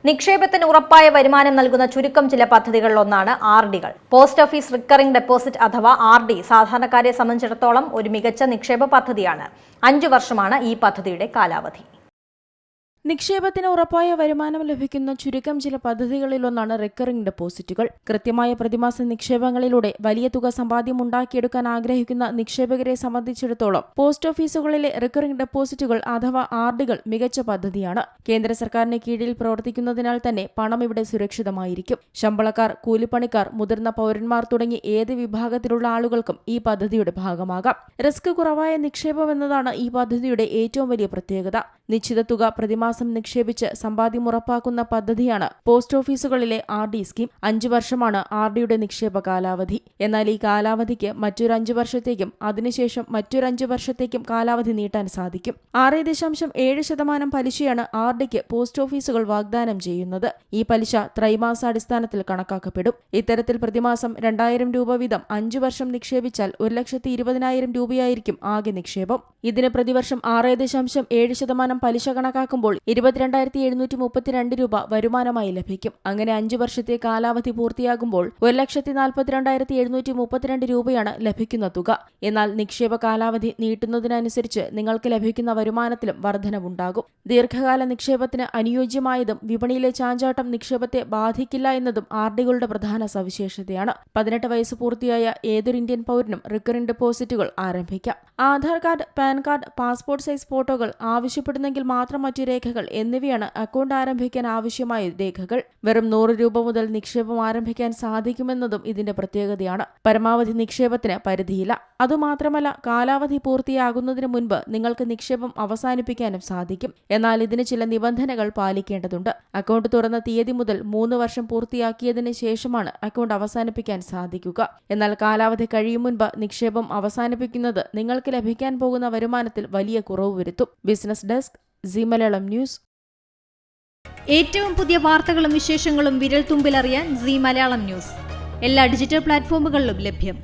നിക്ഷേപത്തിന് ഉറപ്പായ വരുമാനം നൽകുന്ന ചുരുക്കം ചില പദ്ധതികളിലൊന്നാണ് ആർ.ഡികൾ. പോസ്റ്റ് ഓഫീസ് റിക്കറിംഗ് ഡെപ്പോസിറ്റ് അഥവാ ആർ.ഡി സാധാരണക്കാരെ സംബന്ധിച്ചിടത്തോളം ഒരു മികച്ച നിക്ഷേപ പദ്ധതിയാണ്. 5 വർഷമാണ് ഈ പദ്ധതിയുടെ കാലാവധി. നിക്ഷേപത്തിന് ഉറപ്പായ വരുമാനം ലഭിക്കുന്ന ചുരുക്കം ചില പദ്ധതികളിലൊന്നാണ് റിക്കറിംഗ് ഡെപ്പോസിറ്റുകൾ. കൃത്യമായ പ്രതിമാസ നിക്ഷേപങ്ങളിലൂടെ വലിയ തുക സമ്പാദ്യം ഉണ്ടാക്കിയെടുക്കാൻ ആഗ്രഹിക്കുന്ന നിക്ഷേപകരെ സംബന്ധിച്ചിടത്തോളം പോസ്റ്റ് ഓഫീസുകളിലെ റിക്കറിംഗ് ഡെപ്പോസിറ്റുകൾ അഥവാ ആർ.ഡികൾ മികച്ച പദ്ധതിയാണ്. കേന്ദ്ര സർക്കാരിന് കീഴിൽ പ്രവർത്തിക്കുന്നതിനാൽ തന്നെ പണം ഇവിടെ സുരക്ഷിതമായിരിക്കും. ശമ്പളക്കാർ, കൂലിപ്പണിക്കാർ, മുതിർന്ന പൗരന്മാർ തുടങ്ങി ഏത് വിഭാഗത്തിലുള്ള ആളുകൾക്കും ഈ പദ്ധതിയുടെ ഭാഗമാകാം. റിസ്ക് കുറവായ നിക്ഷേപം എന്നതാണ് ഈ പദ്ധതിയുടെ ഏറ്റവും വലിയ പ്രത്യേകത. നിശ്ചിത തുക പ്രതിമാസം നിക്ഷേപിച്ച് സമ്പാദ്യം ഉറപ്പാക്കുന്ന പദ്ധതിയാണ് പോസ്റ്റ് ഓഫീസുകളിലെ ആർ.ഡി സ്കീം. 5 വർഷമാണ് ആർ.ഡിയുടെ നിക്ഷേപ കാലാവധി. എന്നാൽ ഈ കാലാവധിക്ക് മറ്റൊരു 5 വർഷത്തേക്കും അതിനുശേഷം മറ്റൊരു 5 വർഷത്തേക്കും കാലാവധി നീട്ടാൻ സാധിക്കും. 6.7% പലിശയാണ് ആർ.ഡിക്ക് പോസ്റ്റ് ഓഫീസുകൾ വാഗ്ദാനം ചെയ്യുന്നത്. ഈ പലിശ ത്രൈമാസാടിസ്ഥാനത്തിൽ കണക്കാക്കപ്പെടും. ഇത്തരത്തിൽ പ്രതിമാസം 2000 രൂപ വീതം 5 വർഷം നിക്ഷേപിച്ചാൽ 1,20,000 രൂപയായിരിക്കും ആകെ നിക്ഷേപം. ഇതിന് പ്രതിവർഷം 6.7% പലിശ കണക്കാക്കുമ്പോൾ 22,732 രൂപ വരുമാനമായി ലഭിക്കും. അങ്ങനെ 5 വർഷത്തെ കാലാവധി പൂർത്തിയാകുമ്പോൾ 1,42,732 രൂപയാണ് ലഭിക്കുന്ന തുക. എന്നാൽ നിക്ഷേപ കാലാവധി നീട്ടുന്നതിനനുസരിച്ച് നിങ്ങൾക്ക് ലഭിക്കുന്ന വരുമാനത്തിലും വർധനവുണ്ടാകും. ദീർഘകാല നിക്ഷേപത്തിന് അനുയോജ്യമായതും വിപണിയിലെ ചാഞ്ചാട്ടം നിക്ഷേപത്തെ ബാധിക്കില്ല എന്നതും ആർ.ഡികളുടെ പ്രധാന സവിശേഷതയാണ്. 18 വയസ്സ് പൂർത്തിയായ ഏതൊരു ഇന്ത്യൻ പൗരനും റിക്കറിംഗ് ഡെപ്പോസിറ്റുകൾ ആരംഭിക്കാം. Aadhaar card, pan card, passport size ഫോട്ടോകൾ, ആവശ്യപ്പെടുന്നെങ്കിൽ മാത്രം മറ്റു രേഖകൾ എന്നിവയാണ് അക്കൗണ്ട് ആരംഭിക്കാൻ ആവശ്യമായ രേഖകൾ. വെറും 100 രൂപ മുതൽ നിക്ഷേപം ആരംഭിക്കാൻ സാധിക്കുമെന്നതും ഇതിന്റെ പ്രത്യേകതയാണ്. പരമാവധി നിക്ഷേപത്തിന് പരിധിയില്ല. അതുമാത്രമല്ല, കാലാവധി പൂർത്തിയാകുന്നതിന് മുൻപ് നിങ്ങൾക്ക് നിക്ഷേപം അവസാനിപ്പിക്കാനും സാധിക്കും. എന്നാൽ ഇതിന് ചില നിബന്ധനകൾ പാലിക്കേണ്ടതുണ്ട്. അക്കൗണ്ട് തുറന്ന തീയതി മുതൽ 3 വർഷം പൂർത്തിയാക്കിയതിന് ശേഷമാണ് അക്കൗണ്ട് അവസാനിപ്പിക്കാൻ സാധിക്കുക. എന്നാൽ കാലാവധി കഴിയും മുൻപ് നിക്ഷേപം അവസാനിപ്പിക്കുന്നത് നിങ്ങൾക്ക് ലഭിക്കാൻ പോകുന്ന വരുമാനത്തിൽ വലിയ കുറവ് വരുത്തും. Business desk, Zee Malayalam news. ഏറ്റവും പുതിയ വാർത്തകളും വിശേഷങ്ങളും വിരൽ തുമ്പിലറിയാൻ സീ മലയാളം ന്യൂസ് എല്ലാ ഡിജിറ്റൽ പ്ലാറ്റ്ഫോമുകളിലും ലഭ്യം.